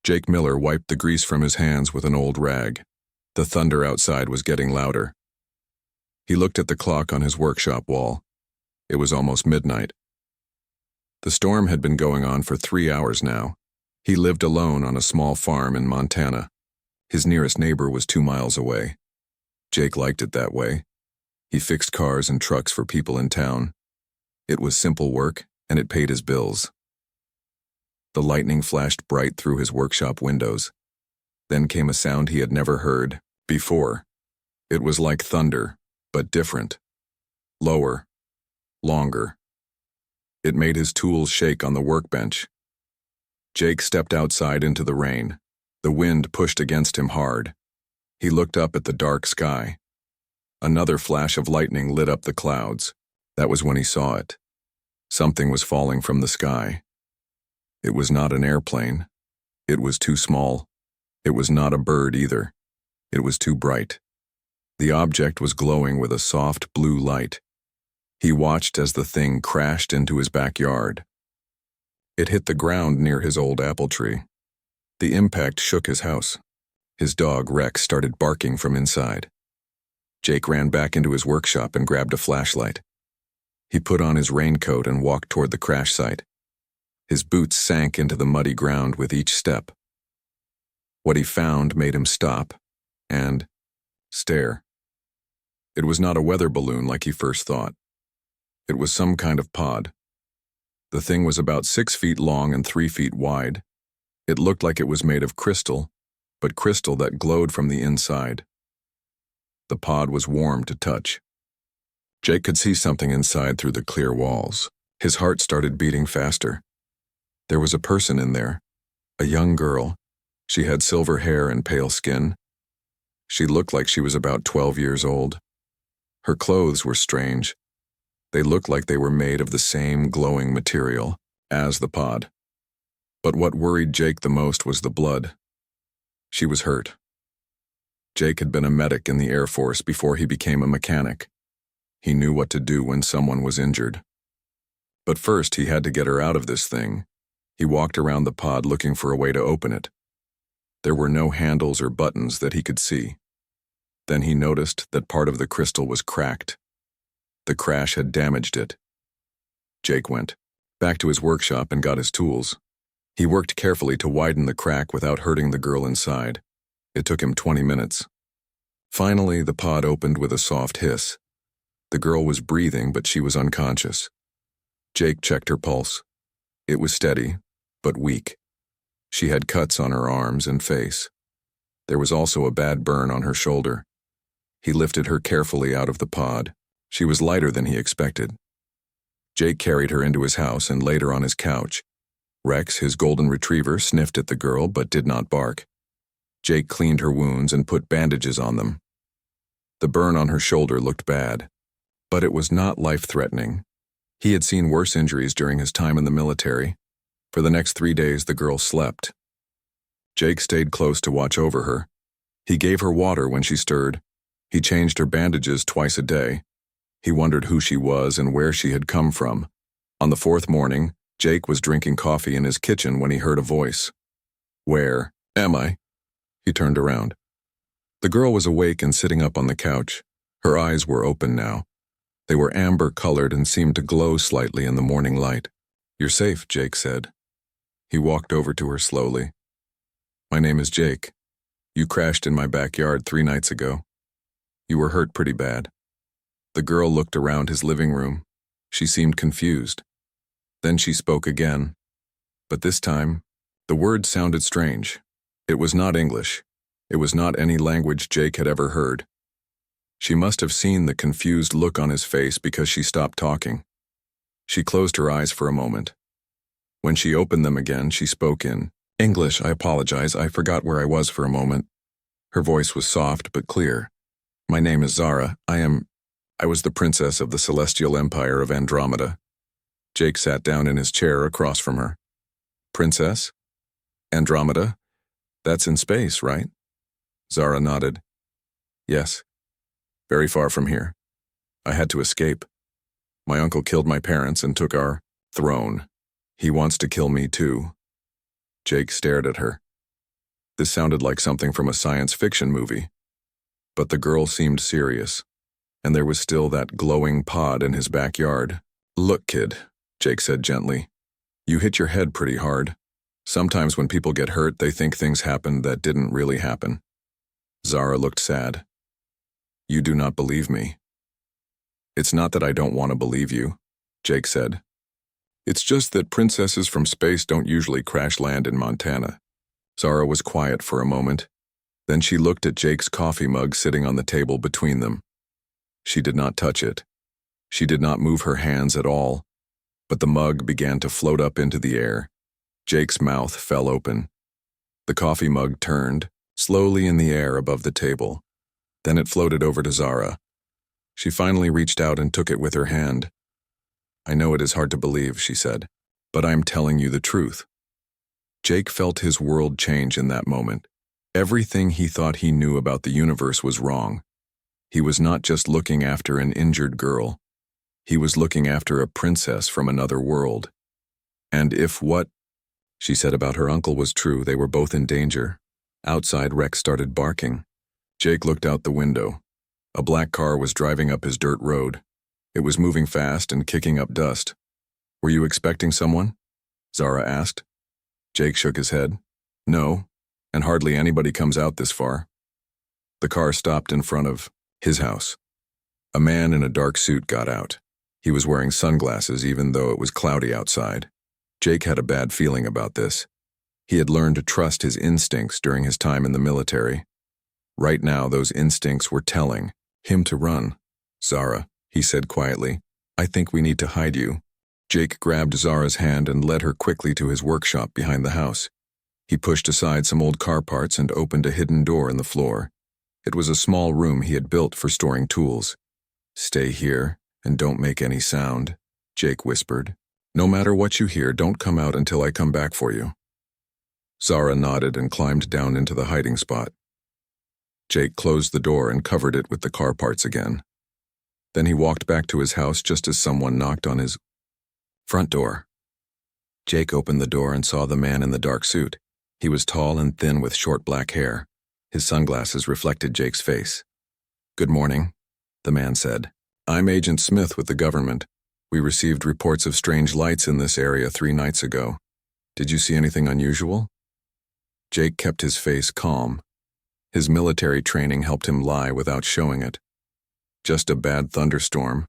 Jake Miller wiped the grease from his hands with an old rag. The thunder outside was getting louder. He looked at the clock on his workshop wall. It was almost midnight. The storm had been going on for 3 hours now. He lived alone on a small farm in Montana. His nearest neighbor was 2 miles away. Jake liked it that way. He fixed cars and trucks for people in town. It was simple work, and it paid his bills. The lightning flashed bright through his workshop windows. Then came a sound he had never heard before. It was like thunder, but different. Lower. Longer. It made his tools shake on the workbench. Jake stepped outside into the rain. The wind pushed against him hard. He looked up at the dark sky. Another flash of lightning lit up the clouds. That was when he saw it. Something was falling from the sky. It was not an airplane. It was too small. It was not a bird either. It was too bright. The object was glowing with a soft blue light. He watched as the thing crashed into his backyard. It hit the ground near his old apple tree. The impact shook his house. His dog, Rex, started barking from inside. Jake ran back into his workshop and grabbed a flashlight. He put on his raincoat and walked toward the crash site. His boots sank into the muddy ground with each step. What he found made him stop and stare. It was not a weather balloon like he first thought. It was some kind of pod. The thing was about 6 feet long and 3 feet wide. It looked like it was made of crystal, but crystal that glowed from the inside. The pod was warm to touch. Jake could see something inside through the clear walls. His heart started beating faster. There was a person in there, a young girl. She had silver hair and pale skin. She looked like she was about 12 years old. Her clothes were strange. They looked like they were made of the same glowing material as the pod. But what worried Jake the most was the blood. She was hurt. Jake had been a medic in the Air Force before he became a mechanic. He knew what to do when someone was injured. But first he had to get her out of this thing. He walked around the pod looking for a way to open it. There were no handles or buttons that he could see. Then he noticed that part of the crystal was cracked. The crash had damaged it. Jake went back to his workshop and got his tools. He worked carefully to widen the crack without hurting the girl inside. It took him 20 minutes. Finally, the pod opened with a soft hiss. The girl was breathing, but she was unconscious. Jake checked her pulse. It was steady, but weak. She had cuts on her arms and face. There was also a bad burn on her shoulder. He lifted her carefully out of the pod. She was lighter than he expected. Jake carried her into his house and laid her on his couch. Rex, his golden retriever, sniffed at the girl but did not bark. Jake cleaned her wounds and put bandages on them. The burn on her shoulder looked bad, but it was not life-threatening. He had seen worse injuries during his time in the military. For the next 3 days, the girl slept. Jake stayed close to watch over her. He gave her water when she stirred. He changed her bandages twice a day. He wondered who she was and where she had come from. On the 4th morning, Jake was drinking coffee in his kitchen when he heard a voice. "Where am I?" He turned around. The girl was awake and sitting up on the couch. Her eyes were open now. They were amber-colored and seemed to glow slightly in the morning light. "You're safe," Jake said. He walked over to her slowly. "My name is Jake. You crashed in my backyard 3 nights ago. You were hurt pretty bad." The girl looked around his living room. She seemed confused. Then she spoke again. But this time, the words sounded strange. It was not English. It was not any language Jake had ever heard. She must have seen the confused look on his face because she stopped talking. She closed her eyes for a moment. When she opened them again, she spoke in English. "I apologize, I forgot where I was for a moment." Her voice was soft but clear. "My name is Zara. I was the princess of the Celestial Empire of Andromeda." Jake sat down in his chair across from her. "Princess? Andromeda? That's in space, right?" Zara nodded. "Yes. Very far from here. I had to escape. My uncle killed my parents and took our throne. He wants to kill me too." Jake stared at her. This sounded like something from a science fiction movie. But the girl seemed serious, and there was still that glowing pod in his backyard. "Look, kid," Jake said gently. "You hit your head pretty hard. Sometimes when people get hurt, they think things happened that didn't really happen." Zara looked sad. "You do not believe me." "It's not that I don't want to believe you," Jake said. "It's just that princesses from space don't usually crash land in Montana." Zara was quiet for a moment. Then she looked at Jake's coffee mug sitting on the table between them. She did not touch it. She did not move her hands at all, but the mug began to float up into the air. Jake's mouth fell open. The coffee mug turned, slowly in the air above the table. Then it floated over to Zara. She finally reached out and took it with her hand. "I know it is hard to believe," she said, "but I am telling you the truth." Jake felt his world change in that moment. Everything he thought he knew about the universe was wrong. He was not just looking after an injured girl. He was looking after a princess from another world. And if what she said about her uncle was true, they were both in danger. Outside, Rex started barking. Jake looked out the window. A black car was driving up his dirt road. It was moving fast and kicking up dust. "Were you expecting someone?" Zara asked. Jake shook his head. "No, and hardly anybody comes out this far." The car stopped in front of his house. A man in a dark suit got out. He was wearing sunglasses even though it was cloudy outside. Jake had a bad feeling about this. He had learned to trust his instincts during his time in the military. Right now, those instincts were telling him to run. "Zara," he said quietly, "I think we need to hide you." Jake grabbed Zara's hand and led her quickly to his workshop behind the house. He pushed aside some old car parts and opened a hidden door in the floor. It was a small room he had built for storing tools. "Stay here and don't make any sound," Jake whispered. "No matter what you hear, don't come out until I come back for you." Zara nodded and climbed down into the hiding spot. Jake closed the door and covered it with the car parts again. Then he walked back to his house just as someone knocked on his front door. Jake opened the door and saw the man in the dark suit. He was tall and thin with short black hair. His sunglasses reflected Jake's face. "Good morning," the man said. "I'm Agent Smith with the government. We received reports of strange lights in this area 3 nights ago. Did you see anything unusual?" Jake kept his face calm. His military training helped him lie without showing it. "Just a bad thunderstorm.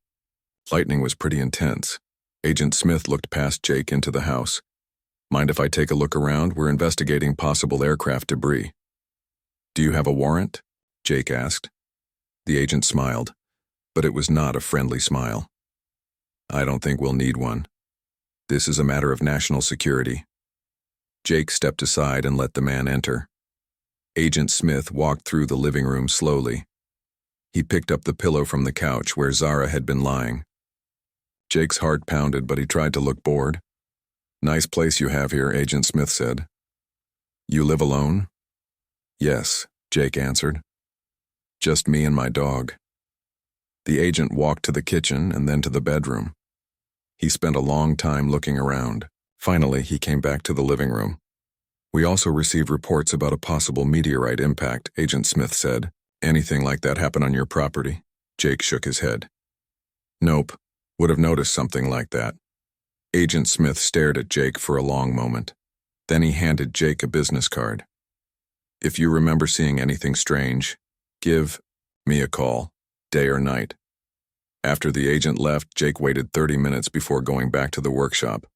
Lightning was pretty intense." Agent Smith looked past Jake into the house. "Mind if I take a look around? We're investigating possible aircraft debris." "Do you have a warrant?" Jake asked. The agent smiled, but it was not a friendly smile. "I don't think we'll need one. This is a matter of national security." Jake stepped aside and let the man enter. Agent Smith walked through the living room slowly. He picked up the pillow from the couch where Zara had been lying. Jake's heart pounded, but he tried to look bored. "Nice place you have here," Agent Smith said. "You live alone?" "Yes," Jake answered. "Just me and my dog." The agent walked to the kitchen and then to the bedroom. He spent a long time looking around. Finally, he came back to the living room. "We also received reports about a possible meteorite impact," Agent Smith said. "Anything like that happen on your property?" Jake shook his head. "Nope. Would have noticed something like that." Agent Smith stared at Jake for a long moment. Then he handed Jake a business card. "If you remember seeing anything strange, give me a call, day or night." After the agent left, Jake waited 30 minutes before going back to the workshop.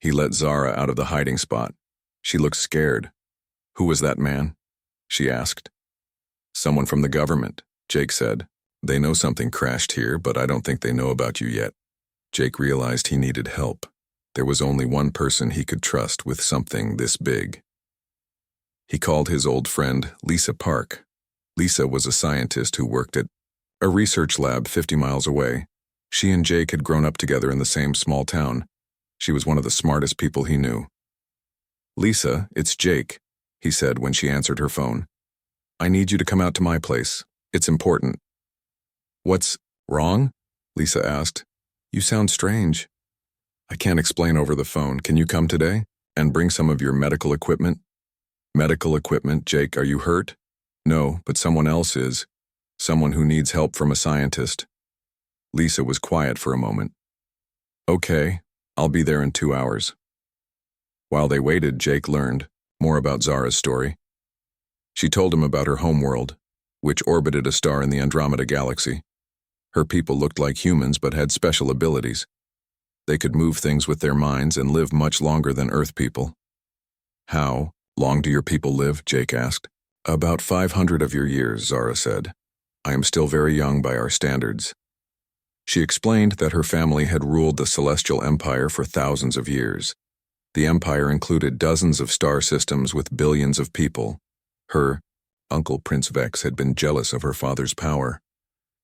He let Zara out of the hiding spot. She looked scared. "Who was that man?" she asked. "Someone from the government," Jake said. "They know something crashed here, but I don't think they know about you yet." Jake realized he needed help. There was only one person he could trust with something this big. He called his old friend, Lisa Park. Lisa was a scientist who worked at a research lab 50 miles away. She and Jake had grown up together in the same small town. She was one of the smartest people he knew. "Lisa, it's Jake," he said when she answered her phone. "I need you to come out to my place. It's important." "What's wrong?" Lisa asked. "You sound strange." "I can't explain over the phone. Can you come today? And bring some of your medical equipment?" Medical equipment. Jake, are you hurt? No, but someone else is. Someone who needs help from a scientist. Lisa was quiet for a moment. Okay, I'll be there in 2 hours. While they waited, Jake learned more about Zara's story. She told him about her homeworld, which orbited a star in the Andromeda galaxy. Her people looked like humans but had special abilities. They could move things with their minds and live much longer than Earth people. How long do your people live? Jake asked. About 500 of your years, Zara said. I am still very young by our standards. She explained that her family had ruled the Celestial Empire for thousands of years. The empire included dozens of star systems with billions of people. Her uncle Prince Vex had been jealous of her father's power.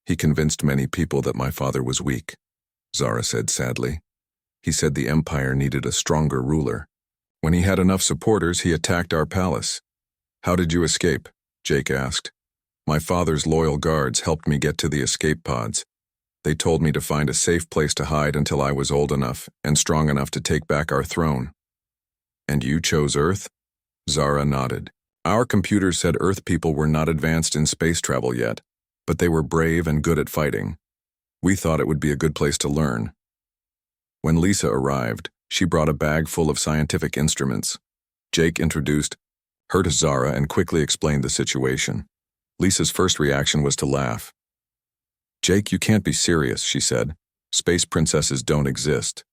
He convinced many people that my father was weak, Zara said sadly. He said the empire needed a stronger ruler. When he had enough supporters, he attacked our palace. How did you escape? Jake asked. My father's loyal guards helped me get to the escape pods. They told me to find a safe place to hide until I was old enough and strong enough to take back our throne. And you chose Earth? Zara nodded. Our computers said Earth people were not advanced in space travel yet, but they were brave and good at fighting. We thought it would be a good place to learn. When Lisa arrived, she brought a bag full of scientific instruments. Jake introduced her to Zara and quickly explained the situation. Lisa's first reaction was to laugh. Jake, you can't be serious, she said. Space princesses don't exist.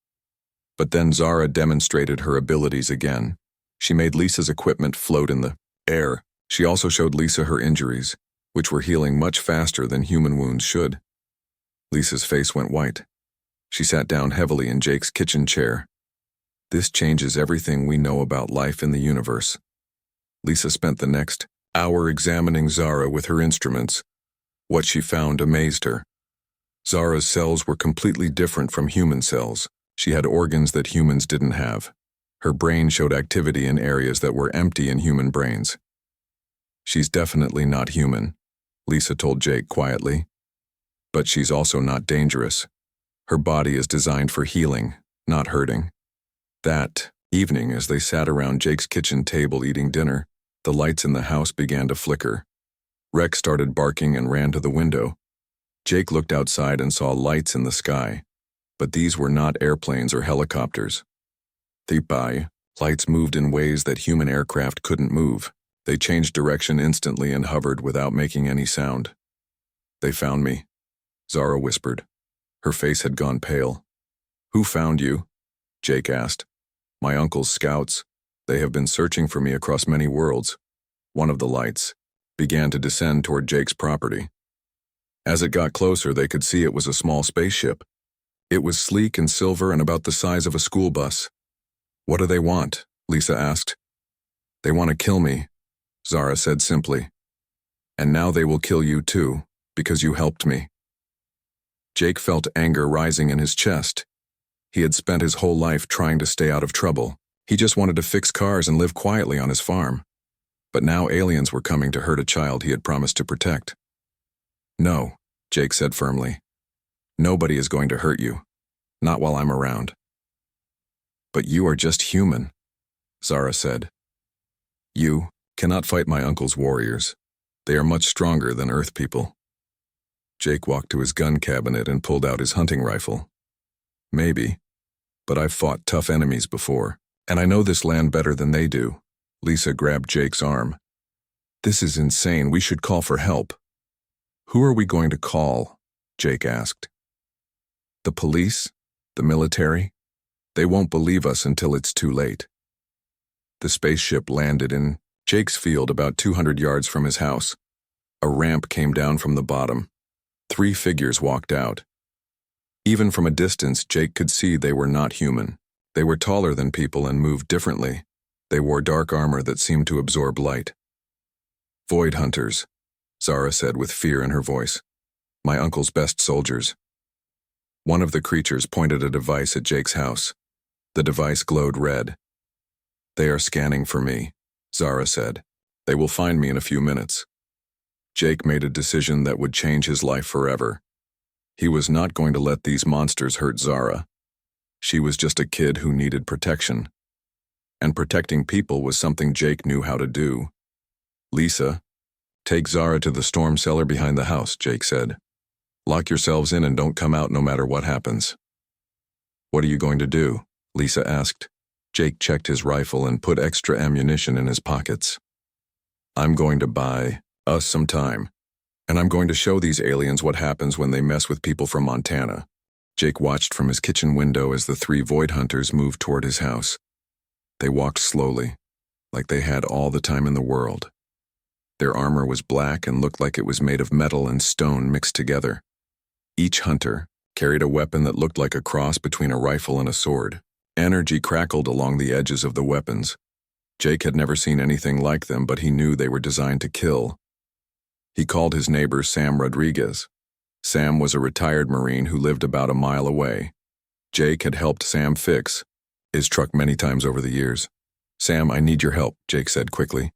But then Zara demonstrated her abilities again. She made Lisa's equipment float in the air. She also showed Lisa her injuries, which were healing much faster than human wounds should. Lisa's face went white. She sat down heavily in Jake's kitchen chair. This changes everything we know about life in the universe. Lisa spent the next hour examining Zara with her instruments. What she found amazed her. Zara's cells were completely different from human cells. She had organs that humans didn't have. Her brain showed activity in areas that were empty in human brains. She's definitely not human, Lisa told Jake quietly. But she's also not dangerous. Her body is designed for healing, not hurting. That evening, as they sat around Jake's kitchen table eating dinner, the lights in the house began to flicker. Rex started barking and ran to the window. Jake looked outside and saw lights in the sky, but these were not airplanes or helicopters. The lights moved in ways that human aircraft couldn't move. They changed direction instantly and hovered without making any sound. They found me, Zara whispered. Her face had gone pale. Who found you? Jake asked. My uncle's scouts. They have been searching for me across many worlds. One of the lights began to descend toward Jake's property. As it got closer, they could see it was a small spaceship. It was sleek and silver and about the size of a school bus. What do they want? Lisa asked. They want to kill me, Zara said simply. And now they will kill you too, because you helped me. Jake felt anger rising in his chest. He had spent his whole life trying to stay out of trouble. He just wanted to fix cars and live quietly on his farm. But now aliens were coming to hurt a child he had promised to protect. No, Jake said firmly. Nobody is going to hurt you. Not while I'm around. But you are just human, Zara said. You cannot fight my uncle's warriors. They are much stronger than Earth people. Jake walked to his gun cabinet and pulled out his hunting rifle. Maybe, but I've fought tough enemies before, and I know this land better than they do. Lisa grabbed Jake's arm. This is insane. We should call for help. Who are we going to call? Jake asked. The police? The military? They won't believe us until it's too late. The spaceship landed in Jake's field about 200 yards from his house. A ramp came down from the bottom. 3 figures walked out. Even from a distance, Jake could see they were not human. They were taller than people and moved differently. They wore dark armor that seemed to absorb light. Void hunters, Zara said with fear in her voice. My uncle's best soldiers. One of the creatures pointed a device at Jake's house. The device glowed red. They are scanning for me, Zara said. They will find me in a few minutes. Jake made a decision that would change his life forever. He was not going to let these monsters hurt Zara. She was just a kid who needed protection. and protecting people was something Jake knew how to do. "Lisa, take Zara to the storm cellar behind the house," Jake said. "Lock yourselves in and don't come out no matter what happens." "What are you going to do?" Lisa asked. Jake checked his rifle and put extra ammunition in his pockets. "I'm going to buy us some time, and I'm going to show these aliens what happens when they mess with people from Montana." Jake watched from his kitchen window as the three void hunters moved toward his house. They walked slowly, like they had all the time in the world. Their armor was black and looked like it was made of metal and stone mixed together. Each hunter carried a weapon that looked like a cross between a rifle and a sword. Energy crackled along the edges of the weapons. Jake had never seen anything like them, but he knew they were designed to kill. He called his neighbor Sam Rodriguez. Sam was a retired Marine who lived about a mile away. Jake had helped Sam fix his truck many times over the years. "Sam, I need your help," Jake said quickly.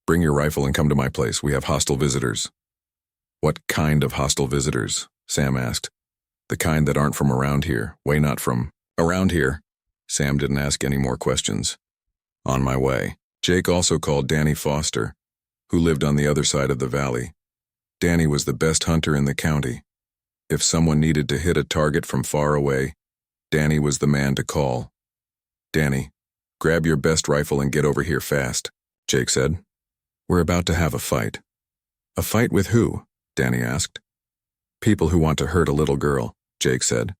"Bring your rifle and come to my place. We have hostile visitors." "What kind of hostile visitors?" Sam asked. "The kind that aren't from around here. Way not from around here." Sam didn't ask any more questions. "On my way." Jake also called Danny Foster, who lived on the other side of the valley. Danny was the best hunter in the county. If someone needed to hit a target from far away, Danny was the man to call. "Danny, grab your best rifle and get over here fast," Jake said. "We're about to have a fight." "A fight with who?" Danny asked. "People who want to hurt a little girl," Jake said.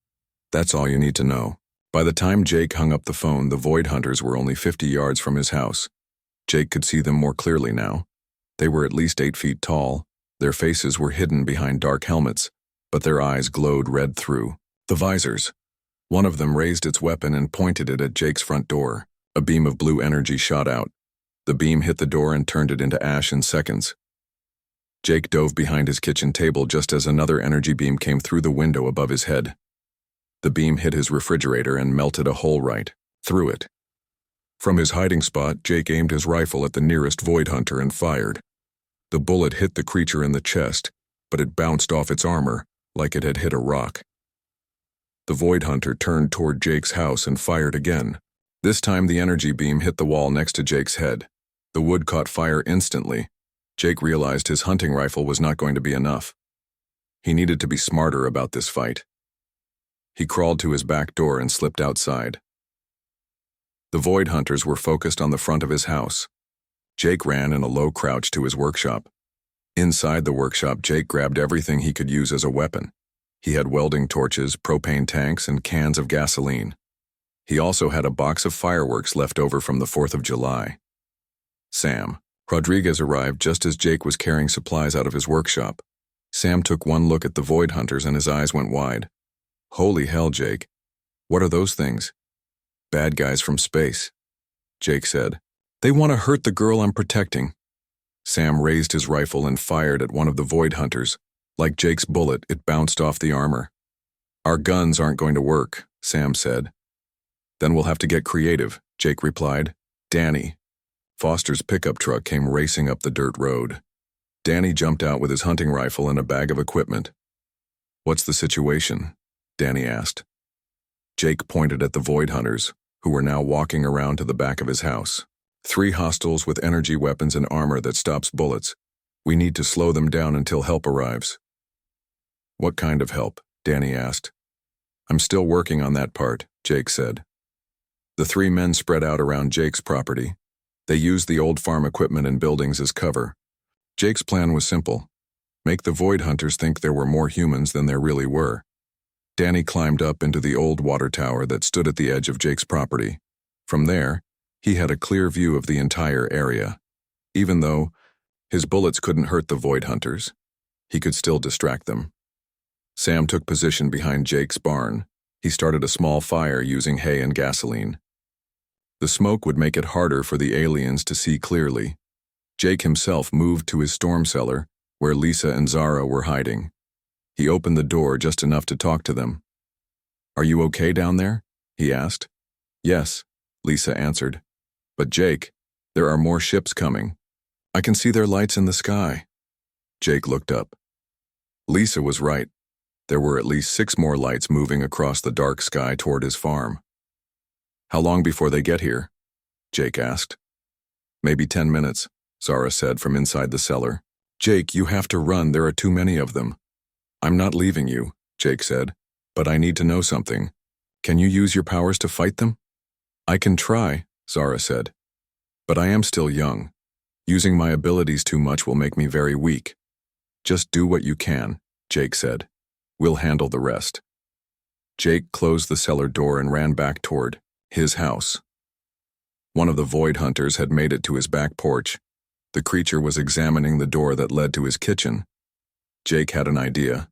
"That's all you need to know." By the time Jake hung up the phone, the void hunters were only 50 yards from his house. Jake could see them more clearly now. They were at least 8 feet tall. Their faces were hidden behind dark helmets, but their eyes glowed red through the visors. One of them raised its weapon and pointed it at Jake's front door. A beam of blue energy shot out. The beam hit the door and turned it into ash in seconds. Jake dove behind his kitchen table just as another energy beam came through the window above his head. The beam hit his refrigerator and melted a hole right through it. From his hiding spot, Jake aimed his rifle at the nearest void hunter and fired. The bullet hit the creature in the chest, but it bounced off its armor like it had hit a rock. The void hunter turned toward Jake's house and fired again. This time the energy beam hit the wall next to Jake's head. The wood caught fire instantly. Jake realized his hunting rifle was not going to be enough. He needed to be smarter about this fight. He crawled to his back door and slipped outside. The void hunters were focused on the front of his house. Jake ran in a low crouch to his workshop. Inside the workshop, Jake grabbed everything he could use as a weapon. He had welding torches, propane tanks, and cans of gasoline. He also had a box of fireworks left over from the 4th of July. Sam Rodriguez arrived just as Jake was carrying supplies out of his workshop. Sam took one look at the void hunters and his eyes went wide. "Holy hell, Jake. What are those things?" "Bad guys from space," Jake said. "They want to hurt the girl I'm protecting." Sam raised his rifle and fired at one of the void hunters. Like Jake's bullet, it bounced off the armor. "Our guns aren't going to work," Sam said. "Then we'll have to get creative," Jake replied. Danny Foster's pickup truck came racing up the dirt road. Danny jumped out with his hunting rifle and a bag of equipment. "What's the situation?" Danny asked. Jake pointed at the void hunters, who were now walking around to the back of his house. "3 hostiles with energy weapons and armor that stops bullets. We need to slow them down until help arrives." "What kind of help?" Danny asked. "I'm still working on that part," Jake said. The 3 men spread out around Jake's property. They used the old farm equipment and buildings as cover. Jake's plan was simple: make the void hunters think there were more humans than there really were. Danny climbed up into the old water tower that stood at the edge of Jake's property. From there, he had a clear view of the entire area. Even though his bullets couldn't hurt the void hunters, he could still distract them. Sam took position behind Jake's barn. He started a small fire using hay and gasoline. The smoke would make it harder for the aliens to see clearly. Jake himself moved to his storm cellar, where Lisa and Zara were hiding. He opened the door just enough to talk to them. "Are you okay down there?" he asked. "Yes," Lisa answered. "But Jake, there are more ships coming. I can see their lights in the sky." Jake looked up. Lisa was right. There were at least 6 more lights moving across the dark sky toward his farm. "How long before they get here?" Jake asked. Maybe 10 minutes, Zara said from inside the cellar. Jake, you have to run, there are too many of them. I'm not leaving you, Jake said, but I need to know something. Can you use your powers to fight them? I can try, Zara said, but I am still young. Using my abilities too much will make me very weak. Just do what you can, Jake said. We'll handle the rest. Jake closed the cellar door and ran back toward his house. One of the Void Hunters had made it to his back porch. The creature was examining the door that led to his kitchen. Jake had an idea.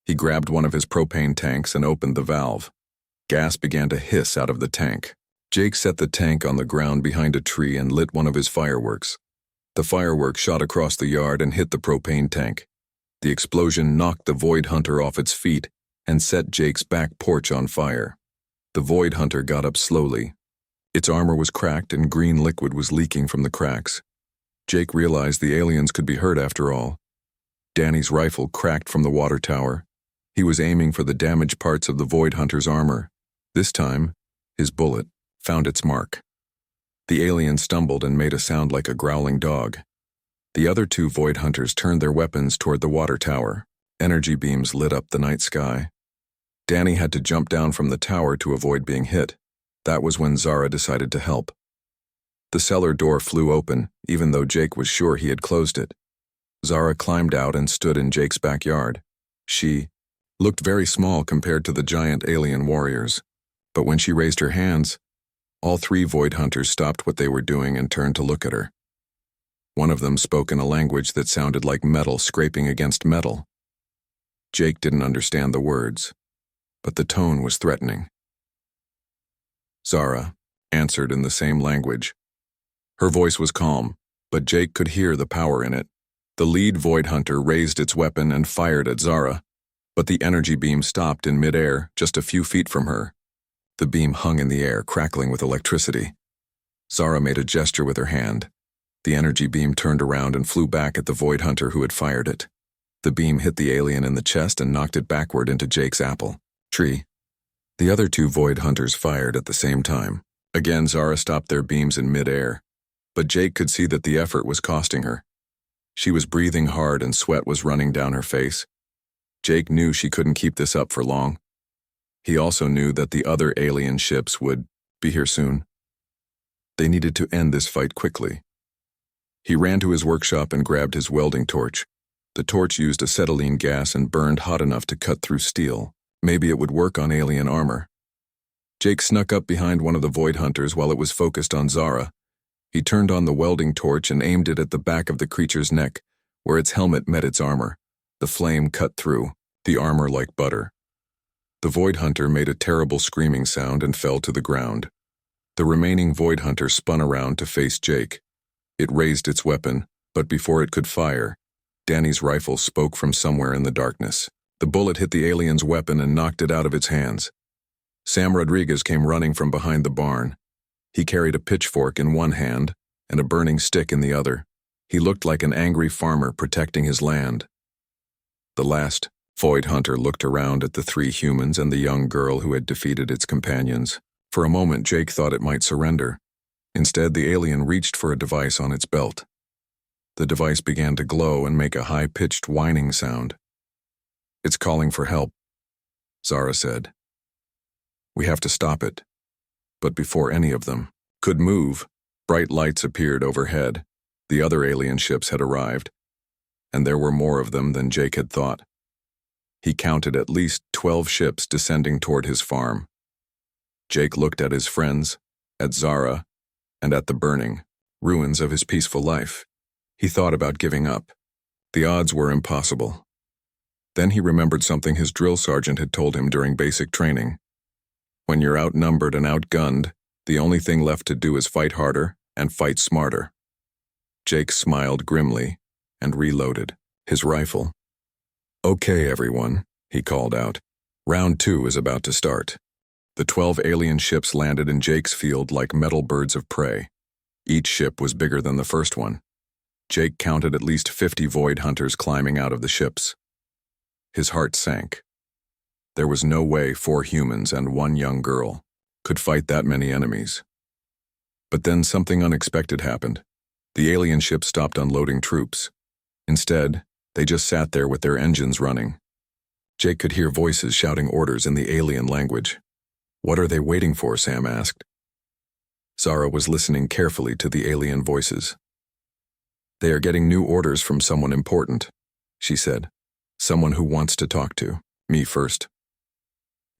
He grabbed one of his propane tanks and opened the valve. Gas began to hiss out of the tank. Jake set the tank on the ground behind a tree and lit one of his fireworks. The fireworks shot across the yard and hit the propane tank. The explosion knocked the Void Hunter off its feet and set Jake's back porch on fire. The Void Hunter got up slowly. Its armor was cracked and green liquid was leaking from the cracks. Jake realized the aliens could be hurt after all. Danny's rifle cracked from the water tower. He was aiming for the damaged parts of the Void Hunter's armor. This time, his bullet found its mark. The alien stumbled and made a sound like a growling dog. The other two Void Hunters turned their weapons toward the water tower. Energy beams lit up the night sky. Danny had to jump down from the tower to avoid being hit. That was when Zara decided to help. The cellar door flew open, even though Jake was sure he had closed it. Zara climbed out and stood in Jake's backyard. She looked very small compared to the giant alien warriors, but when she raised her hands, all three Void Hunters stopped what they were doing and turned to look at her. One of them spoke in a language that sounded like metal scraping against metal. Jake didn't understand the words, but the tone was threatening. Zara answered in the same language. Her voice was calm, but Jake could hear the power in it. The lead Void Hunter raised its weapon and fired at Zara, but the energy beam stopped in midair just a few feet from her. The beam hung in the air, crackling with electricity. Zara made a gesture with her hand. The energy beam turned around and flew back at the Void Hunter who had fired it. The beam hit the alien in the chest and knocked it backward into Jake's apple tree. The other two Void Hunters fired at the same time. Again, Zara stopped their beams in midair, but Jake could see that the effort was costing her. She was breathing hard and sweat was running down her face. Jake knew she couldn't keep this up for long. He also knew that the other alien ships would be here soon. They needed to end this fight quickly. He ran to his workshop and grabbed his welding torch. The torch used acetylene gas and burned hot enough to cut through steel. Maybe it would work on alien armor. Jake snuck up behind one of the Void Hunters while it was focused on Zara. He turned on the welding torch and aimed it at the back of the creature's neck, where its helmet met its armor. The flame cut through, the armor like butter. The Void Hunter made a terrible screaming sound and fell to the ground. The remaining Void Hunter spun around to face Jake. It raised its weapon, but before it could fire, Danny's rifle spoke from somewhere in the darkness. The bullet hit the alien's weapon and knocked it out of its hands. Sam Rodriguez came running from behind the barn. He carried a pitchfork in one hand and a burning stick in the other. He looked like an angry farmer protecting his land. The last Void Hunter looked around at the three humans and the young girl who had defeated its companions. For a moment, Jake thought it might surrender. Instead, the alien reached for a device on its belt. The device began to glow and make a high-pitched whining sound. "It's calling for help," Zara said. "We have to stop it." But before any of them could move, bright lights appeared overhead. The other alien ships had arrived, and there were more of them than Jake had thought. He counted at least 12 ships descending toward his farm. Jake looked at his friends, at Zara, and at the burning ruins of his peaceful life. He thought about giving up. The odds were impossible. Then he remembered something his drill sergeant had told him during basic training. When you're outnumbered and outgunned, the only thing left to do is fight harder and fight smarter. Jake smiled grimly and reloaded his rifle. "Okay, everyone," he called out. "Round 2 is about to start." The 12 alien ships landed in Jake's field like metal birds of prey. Each ship was bigger than the first one. Jake counted at least 50 Void Hunters climbing out of the ships. His heart sank. There was no way 4 humans and 1 young girl could fight that many enemies. But then something unexpected happened. The alien ship stopped unloading troops. Instead, they just sat there with their engines running. Jake could hear voices shouting orders in the alien language. "What are they waiting for?" Sam asked. Zara was listening carefully to the alien voices. "They are getting new orders from someone important," she said. "Someone who wants to talk to me first."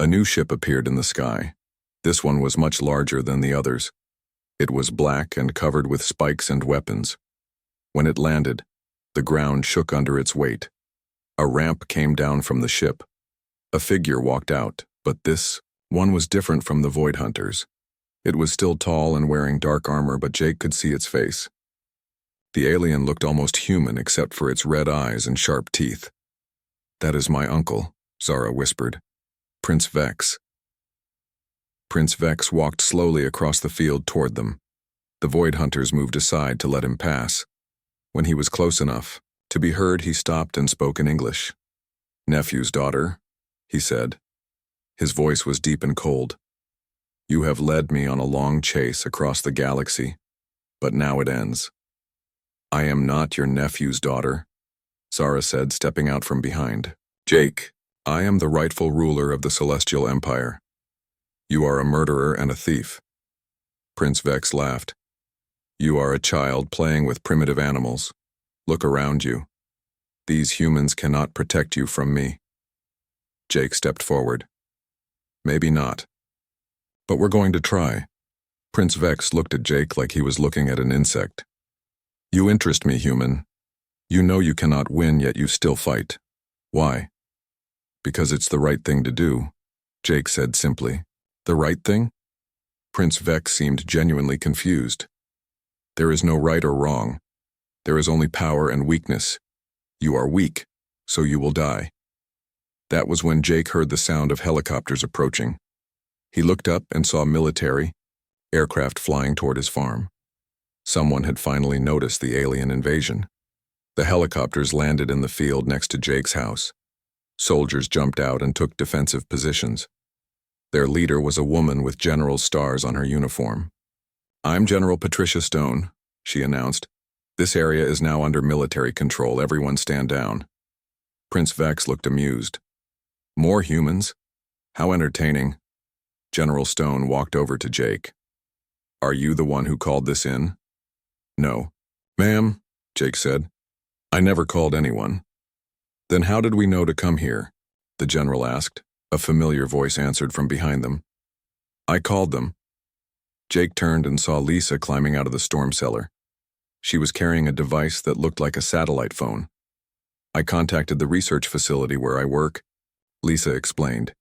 A new ship appeared in the sky. This one was much larger than the others. It was black and covered with spikes and weapons. When it landed, the ground shook under its weight. A ramp came down from the ship. A figure walked out, but this one was different from the Void Hunters. It was still tall and wearing dark armor, but Jake could see its face. The alien looked almost human except for its red eyes and sharp teeth. "That is my uncle," Zara whispered. "Prince Vex." Prince Vex walked slowly across the field toward them. The Void Hunters moved aside to let him pass. When he was close enough to be heard, he stopped and spoke in English. "Nephew's daughter," he said. His voice was deep and cold. "You have led me on a long chase across the galaxy, but now it ends." "I am not your nephew's daughter," Zara said, stepping out from behind. "Jake, I am the rightful ruler of the Celestial Empire. You are a murderer and a thief." Prince Vex laughed. "You are a child playing with primitive animals. Look around you. These humans cannot protect you from me." Jake stepped forward. "Maybe not. But we're going to try." Prince Vex looked at Jake like he was looking at an insect. "You interest me, human. You know you cannot win, yet you still fight. Why?" "Because it's the right thing to do," Jake said simply. "The right thing?" Prince Vex seemed genuinely confused. "There is no right or wrong. There is only power and weakness. You are weak, so you will die." That was when Jake heard the sound of helicopters approaching. He looked up and saw military aircraft flying toward his farm. Someone had finally noticed the alien invasion. The helicopters landed in the field next to Jake's house. Soldiers jumped out and took defensive positions. Their leader was a woman with general stars on her uniform. "I'm General Patricia Stone," she announced. "This area is now under military control. Everyone stand down." Prince Vex looked amused. "More humans? How entertaining." General Stone walked over to Jake. "Are you the one who called this in?" "No." "Ma'am," Jake said. "I never called anyone." "Then how did we know to come here?" the general asked. A familiar voice answered from behind them. "I called them." Jake turned and saw Lisa climbing out of the storm cellar. She was carrying a device that looked like a satellite phone. "I contacted the research facility where I work," Lisa explained.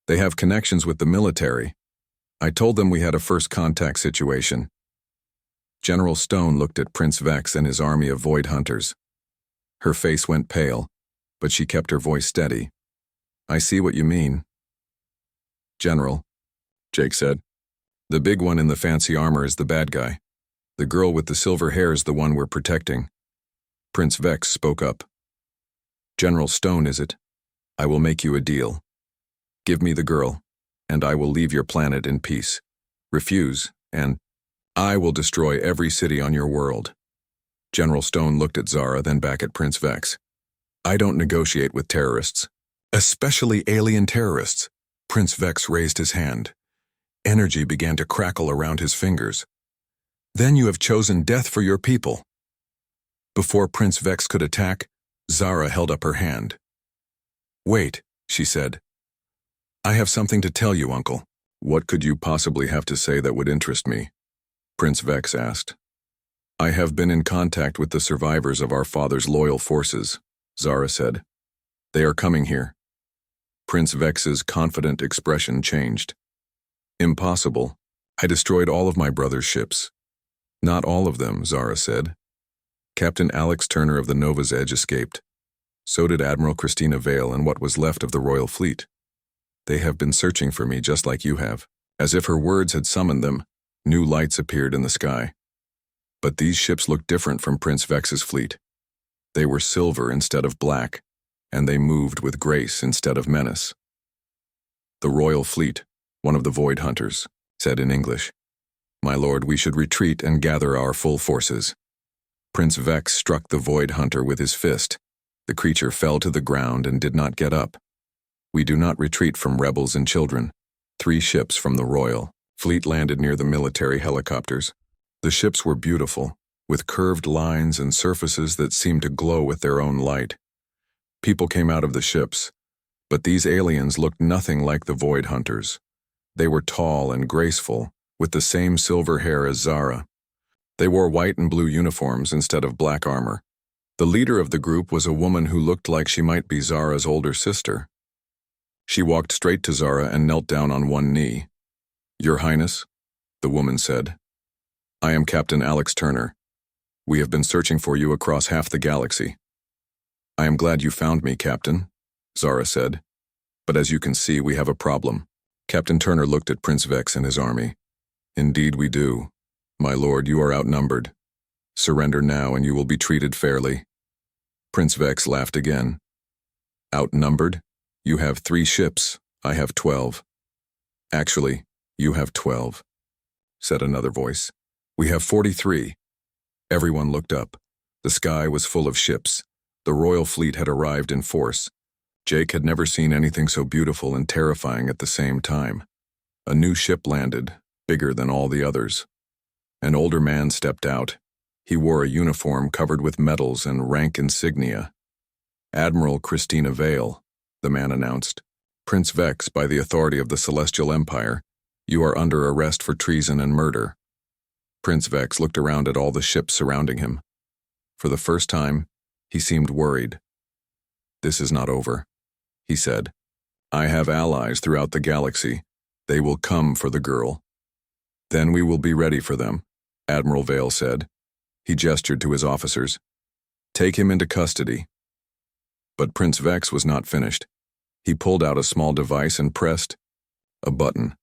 "They have connections with the military. I told them we had a first contact situation." General Stone looked at Prince Vex and his army of Void Hunters. Her face went pale, but she kept her voice steady. "I see what you mean." "General," Jake said, "the big one in the fancy armor is the bad guy. The girl with the silver hair is the one we're protecting." Prince Vex spoke up. "General Stone, is it? I will make you a deal. Give me the girl, and I will leave your planet in peace. Refuse, and I will destroy every city on your world." General Stone looked at Zara, then back at Prince Vex. "I don't negotiate with terrorists. Especially alien terrorists." Prince Vex raised his hand. Energy began to crackle around his fingers. "Then you have chosen death for your people." Before Prince Vex could attack, Zara held up her hand. "Wait," she said. "I have something to tell you, Uncle." "What could you possibly have to say that would interest me?" Prince Vex asked. "I have been in contact with the survivors of our father's loyal forces," Zara said. "They are coming here." Prince Vex's confident expression changed. "Impossible. I destroyed all of my brother's ships." "Not all of them," Zara said. "Captain Alex Turner of the Nova's Edge escaped. So did Admiral Christina Vale and what was left of the Royal Fleet. They have been searching for me just like you have." As if her words had summoned them, new lights appeared in the sky. But these ships looked different from Prince Vex's fleet. They were silver instead of black, and they moved with grace instead of menace. "The Royal Fleet, one of the Void Hunters," said in English. My lord, we should retreat and gather our full forces. Prince Vex struck the Void Hunter with his fist. The creature fell to the ground and did not get up. We do not retreat from rebels and children. 3 ships from the Royal Fleet landed near the military helicopters. The ships were beautiful, with curved lines and surfaces that seemed to glow with their own light. People came out of the ships, but these aliens looked nothing like the Void Hunters. They were tall and graceful, with the same silver hair as Zara. They wore white and blue uniforms instead of black armor. The leader of the group was a woman who looked like she might be Zara's older sister. She walked straight to Zara and knelt down on one knee. "Your Highness," the woman said, "I am Captain Alex Turner. We have been searching for you across half the galaxy." "I am glad you found me, Captain," Zara said. "But as you can see, we have a problem." Captain Turner looked at Prince Vex and his army. "Indeed we do. My lord, you are outnumbered. Surrender now and you will be treated fairly." Prince Vex laughed again. "Outnumbered? You have 3 ships, I have 12. "Actually, you have 12, said another voice. "We have 43. Everyone looked up. The sky was full of ships. The Royal Fleet had arrived in force. Jake had never seen anything so beautiful and terrifying at the same time. A new ship landed, bigger than all the others. An older man stepped out. He wore a uniform covered with medals and rank insignia. "Admiral Christina Vale," the man announced. "Prince Vex, by the authority of the Celestial Empire, you are under arrest for treason and murder." Prince Vex looked around at all the ships surrounding him. For the first time, he seemed worried. "This is not over," he said. "I have allies throughout the galaxy. They will come for the girl. Then we will be ready for them," Admiral Vale said. He gestured to his officers. "Take him into custody." But Prince Vex was not finished. He pulled out a small device and pressed a button.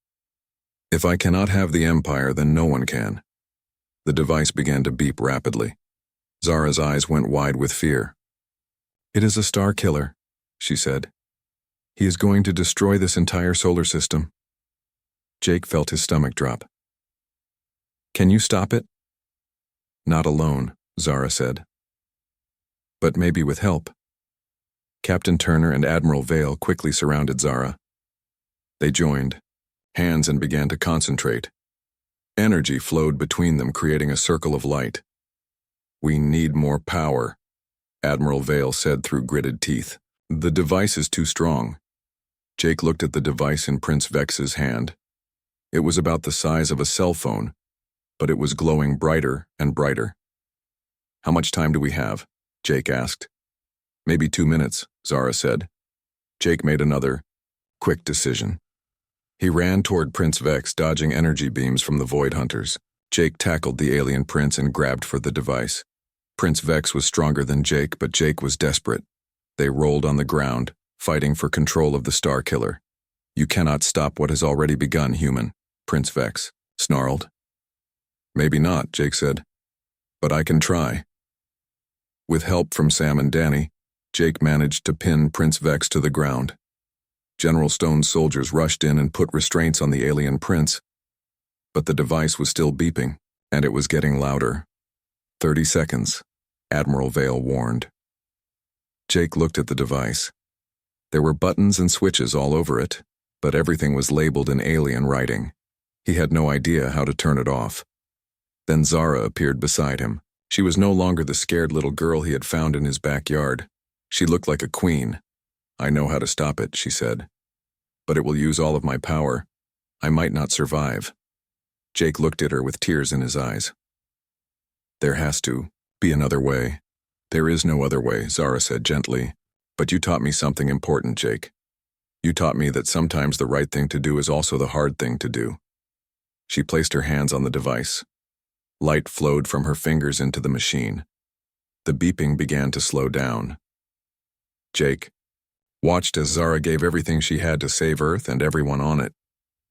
"If I cannot have the Empire, then no one can." The device began to beep rapidly. Zara's eyes went wide with fear. "It is a star killer," she said. "He is going to destroy this entire solar system." Jake felt his stomach drop. "Can you stop it?" "Not alone," Zara said. "But maybe with help." Captain Turner and Admiral Vale quickly surrounded Zara. They joined hands and began to concentrate. Energy flowed between them, creating a circle of light. "We need more power," Admiral Vale said through gritted teeth. "The device is too strong." Jake looked at the device in Prince Vex's hand. It was about the size of a cell phone, but it was glowing brighter and brighter. "How much time do we have?" Jake asked. "Maybe 2 minutes," Zara said. Jake made another quick decision. He ran toward Prince Vex, dodging energy beams from the Void Hunters. Jake tackled the alien prince and grabbed for the device. Prince Vex was stronger than Jake, but Jake was desperate. They rolled on the ground, fighting for control of the Star Killer. "You cannot stop what has already begun, human," Prince Vex snarled. "Maybe not," Jake said. "But I can try." With help from Sam and Danny, Jake managed to pin Prince Vex to the ground. General Stone's soldiers rushed in and put restraints on the alien prince, but the device was still beeping, and it was getting louder. 30 seconds, Admiral Vale warned. Jake looked at the device. There were buttons and switches all over it, but everything was labeled in alien writing. He had no idea how to turn it off. Then Zara appeared beside him. She was no longer the scared little girl he had found in his backyard. She looked like a queen. "I know how to stop it," she said. "But it will use all of my power. I might not survive." Jake looked at her with tears in his eyes. "There has to be another way." "There is no other way," Zara said gently. "But you taught me something important, Jake. You taught me that sometimes the right thing to do is also the hard thing to do." She placed her hands on the device. Light flowed from her fingers into the machine. The beeping began to slow down. Jake watched as Zara gave everything she had to save Earth and everyone on it.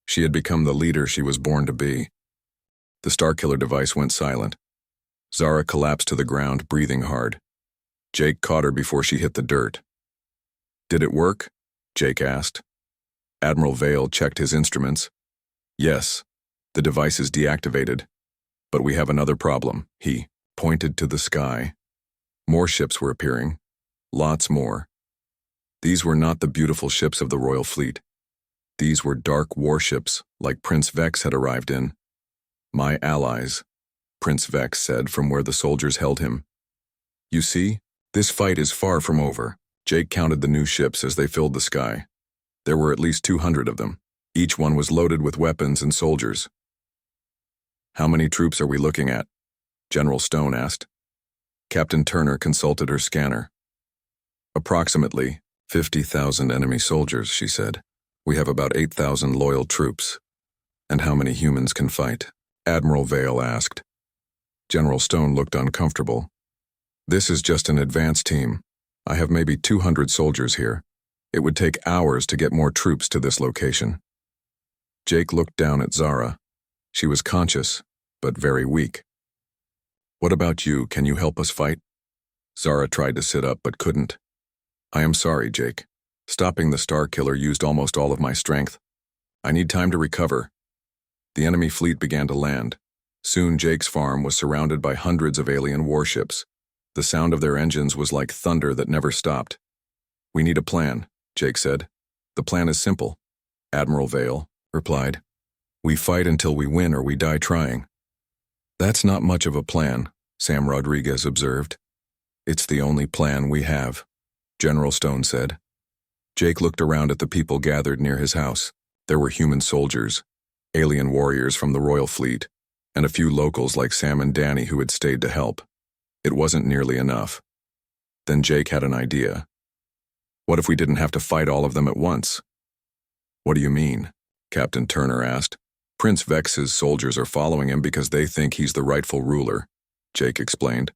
She had become the leader she was born to be. The Starkiller device went silent. Zara collapsed to the ground, breathing hard. Jake caught her before she hit the dirt. "Did it work?" Jake asked. Admiral Vale checked his instruments. "Yes. The device is deactivated. But we have another problem. He pointed to the sky. More ships were appearing. Lots more. These were not the beautiful ships of the Royal Fleet. These were dark warships, like Prince Vex had arrived in. My allies, Prince Vex said from where the soldiers held him. You see, this fight is far from over. Jake counted the new ships as they filled the sky. There were at least 200 of them. Each one was loaded with weapons and soldiers. How many troops are we looking at? General Stone asked. Captain Turner consulted her scanner. Approximately 50,000 enemy soldiers, she said. We have about 8,000 loyal troops. And how many humans can fight? Admiral Vale asked. General Stone looked uncomfortable. This is just an advance team. I have maybe 200 soldiers here. It would take hours to get more troops to this location. Jake looked down at Zara. She was conscious, but very weak. What about you? Can you help us fight? Zara tried to sit up but couldn't. I am sorry, Jake. Stopping the Star Killer used almost all of my strength. I need time to recover. The enemy fleet began to land. Soon Jake's farm was surrounded by hundreds of alien warships. The sound of their engines was like thunder that never stopped. We need a plan, Jake said. The plan is simple, Admiral Vale replied. We fight until we win or we die trying. That's not much of a plan, Sam Rodriguez observed. It's the only plan we have, General Stone said. Jake looked around at the people gathered near his house. There were human soldiers, alien warriors from the Royal Fleet, and a few locals like Sam and Danny who had stayed to help. It wasn't nearly enough. Then Jake had an idea. What if we didn't have to fight all of them at once? What do you mean? Captain Turner asked. Prince Vex's soldiers are following him because they think he's the rightful ruler, Jake explained.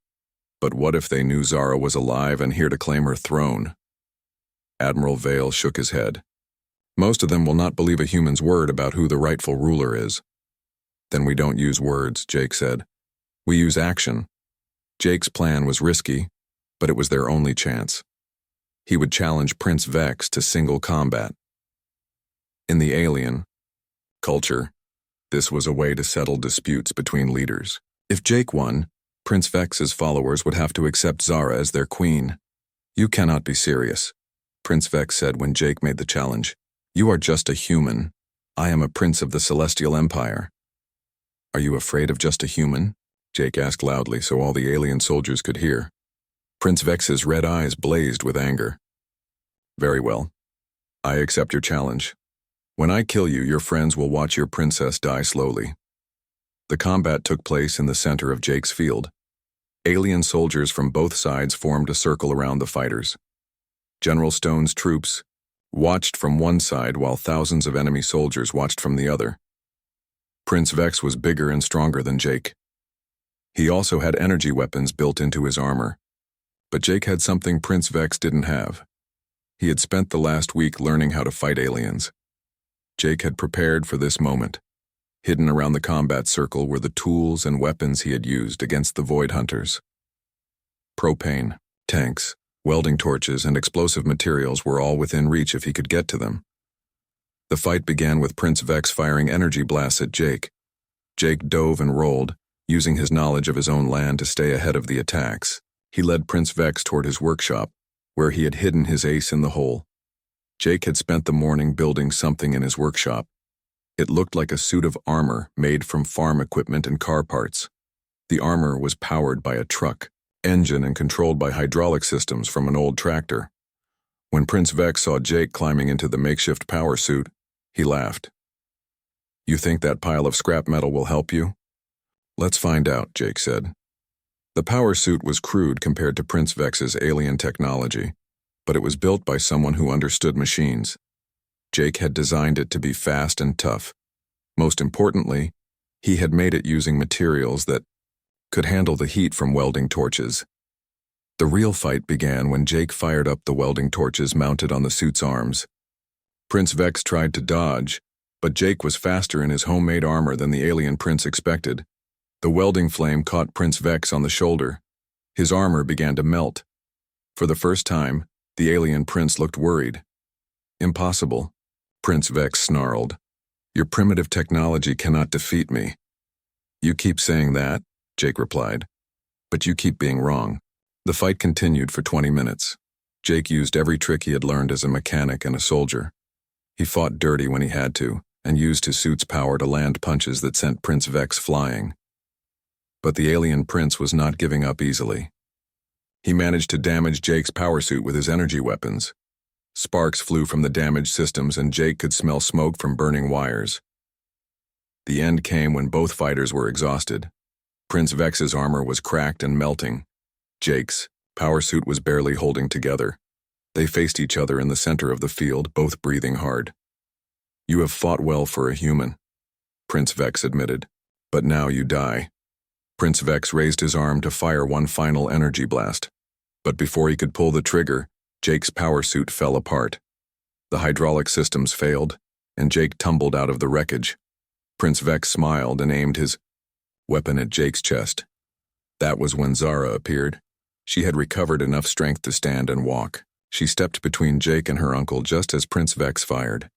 But what if they knew Zara was alive and here to claim her throne? Admiral Vale shook his head. Most of them will not believe a human's word about who the rightful ruler is. Then we don't use words, Jake said. We use action. Jake's plan was risky, but it was their only chance. He would challenge Prince Vex to single combat. In the alien culture, this was a way to settle disputes between leaders. If Jake won, Prince Vex's followers would have to accept Zara as their queen. You cannot be serious, Prince Vex said when Jake made the challenge. You are just a human. I am a prince of the Celestial Empire. Are you afraid of just a human? Jake asked loudly so all the alien soldiers could hear. Prince Vex's red eyes blazed with anger. Very well. I accept your challenge. When I kill you, your friends will watch your princess die slowly. The combat took place in the center of Jake's field. Alien soldiers from both sides formed a circle around the fighters. General Stone's troops watched from one side while thousands of enemy soldiers watched from the other. Prince Vex was bigger and stronger than Jake. He also had energy weapons built into his armor. But Jake had something Prince Vex didn't have. He had spent the last week learning how to fight aliens. Jake had prepared for this moment. Hidden around the combat circle were the tools and weapons he had used against the Void Hunters. Propane, tanks, welding torches, and explosive materials were all within reach if he could get to them. The fight began with Prince Vex firing energy blasts at Jake. Jake dove and rolled, using his knowledge of his own land to stay ahead of the attacks. He led Prince Vex toward his workshop, where he had hidden his ace in the hole. Jake had spent the morning building something in his workshop. It looked like a suit of armor made from farm equipment and car parts. The armor was powered by a truck, engine, and controlled by hydraulic systems from an old tractor. When Prince Vex saw Jake climbing into the makeshift power suit, he laughed. You think that pile of scrap metal will help you? Let's find out, Jake said. The power suit was crude compared to Prince Vex's alien technology, but it was built by someone who understood machines. Jake had designed it to be fast and tough. Most importantly, he had made it using materials that could handle the heat from welding torches. The real fight began when Jake fired up the welding torches mounted on the suit's arms. Prince Vex tried to dodge, but Jake was faster in his homemade armor than the alien prince expected. The welding flame caught Prince Vex on the shoulder. His armor began to melt. For the first time, the alien prince looked worried. Impossible, Prince Vex snarled. Your primitive technology cannot defeat me. You keep saying that, Jake replied, but you keep being wrong. The fight continued for 20 minutes. Jake used every trick he had learned as a mechanic and a soldier. He fought dirty when he had to, and used his suit's power to land punches that sent Prince Vex flying. But the alien prince was not giving up easily. He managed to damage Jake's power suit with his energy weapons. Sparks flew from the damaged systems and Jake could smell smoke from burning wires. The end came when both fighters were exhausted. Prince Vex's armor was cracked and melting. Jake's power suit was barely holding together. They faced each other in the center of the field, both breathing hard. You have fought well for a human, Prince Vex admitted, but now you die. Prince Vex raised his arm to fire one final energy blast. But before he could pull the trigger, Jake's power suit fell apart. The hydraulic systems failed, and Jake tumbled out of the wreckage. Prince Vex smiled and aimed his weapon at Jake's chest. That was when Zara appeared. She had recovered enough strength to stand and walk. She stepped between Jake and her uncle just as Prince Vex fired.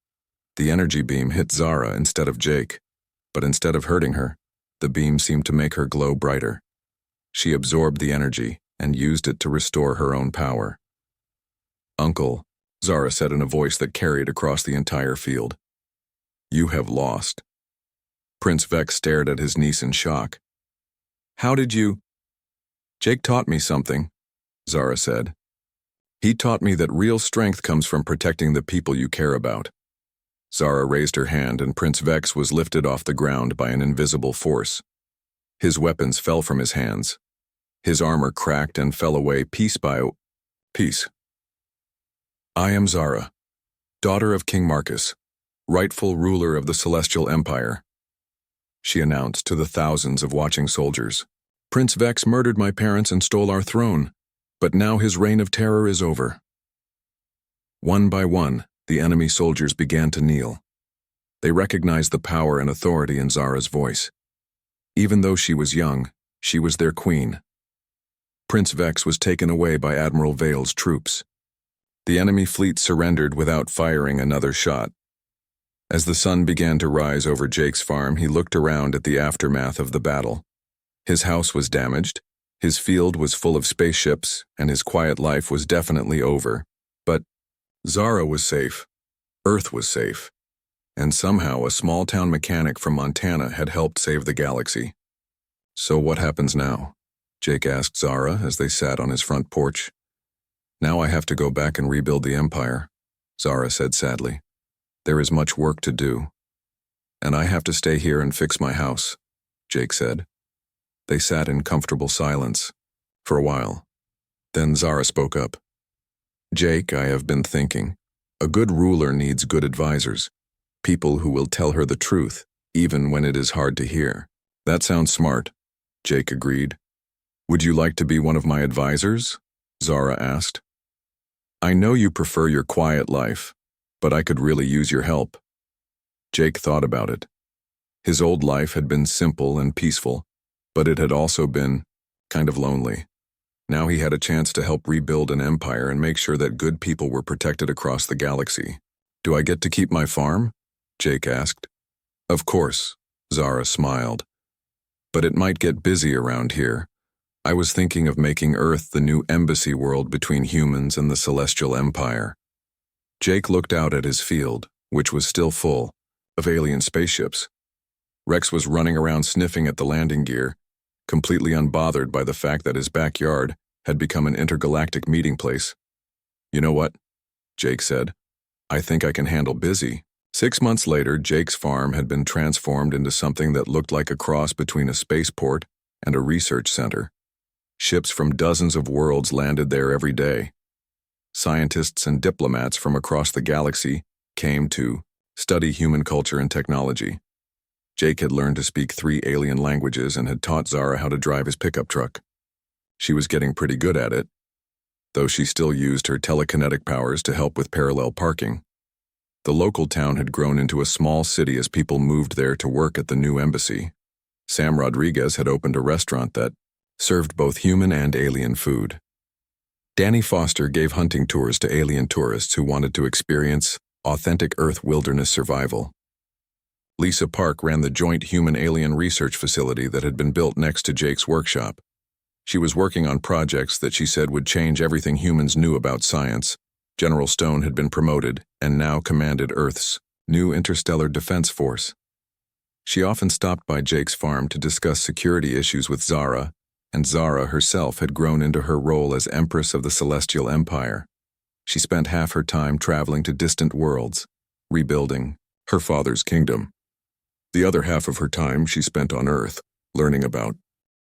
The energy beam hit Zara instead of Jake, but instead of hurting her, the beam seemed to make her glow brighter. She absorbed the energy and used it to restore her own power. Uncle, Zara said in a voice that carried across the entire field. You have lost. Prince Vex stared at his niece in shock. How did you? Jake taught me something, Zara said. He taught me that real strength comes from protecting the people you care about. Zara raised her hand and Prince Vex was lifted off the ground by an invisible force. His weapons fell from his hands. His armor cracked and fell away piece by piece. I am Zara, daughter of King Marcus, rightful ruler of the Celestial Empire, she announced to the thousands of watching soldiers. Prince Vex murdered my parents and stole our throne, but now his reign of terror is over. One by one, the enemy soldiers began to kneel. They recognized the power and authority in Zara's voice. Even though she was young, she was their queen. Prince Vex was taken away by Admiral Vale's troops. The enemy fleet surrendered without firing another shot. As the sun began to rise over Jake's farm, he looked around at the aftermath of the battle. His house was damaged, his field was full of spaceships, and his quiet life was definitely over. But Zara was safe, Earth was safe, and somehow a small-town mechanic from Montana had helped save the galaxy. So what happens now? Jake asked Zara as they sat on his front porch. Now I have to go back and rebuild the empire, Zara said sadly. There is much work to do. And I have to stay here and fix my house, Jake said. They sat in comfortable silence for a while. Then Zara spoke up. Jake, I have been thinking. A good ruler needs good advisors, people who will tell her the truth, even when it is hard to hear. That sounds smart, Jake agreed. Would you like to be one of my advisors? Zara asked. I know you prefer your quiet life, but I could really use your help. Jake thought about it. His old life had been simple and peaceful, but it had also been kind of lonely. Now he had a chance to help rebuild an empire and make sure that good people were protected across the galaxy. Do I get to keep my farm? Jake asked. Of course, Zara smiled. But it might get busy around here. I was thinking of making Earth the new embassy world between humans and the Celestial Empire. Jake looked out at his field, which was still full of alien spaceships. Rex was running around sniffing at the landing gear, completely unbothered by the fact that his backyard had become an intergalactic meeting place. You know what? Jake said. I think I can handle busy. 6 months later, Jake's farm had been transformed into something that looked like a cross between a spaceport and a research center. Ships from dozens of worlds landed there every day. Scientists and diplomats from across the galaxy came to study human culture and technology. Jake had learned to speak 3 alien languages and had taught Zara how to drive his pickup truck. She was getting pretty good at it, though she still used her telekinetic powers to help with parallel parking. The local town had grown into a small city as people moved there to work at the new embassy. Sam Rodriguez had opened a restaurant that served both human and alien food. Danny Foster gave hunting tours to alien tourists who wanted to experience authentic Earth wilderness survival. Lisa Park ran the joint human-alien research facility that had been built next to Jake's workshop. She was working on projects that she said would change everything humans knew about science. General Stone had been promoted and now commanded Earth's new interstellar defense force. She often stopped by Jake's farm to discuss security issues with Zara, and Zara herself had grown into her role as Empress of the Celestial Empire. She spent half her time traveling to distant worlds, rebuilding her father's kingdom. The other half of her time she spent on Earth, learning about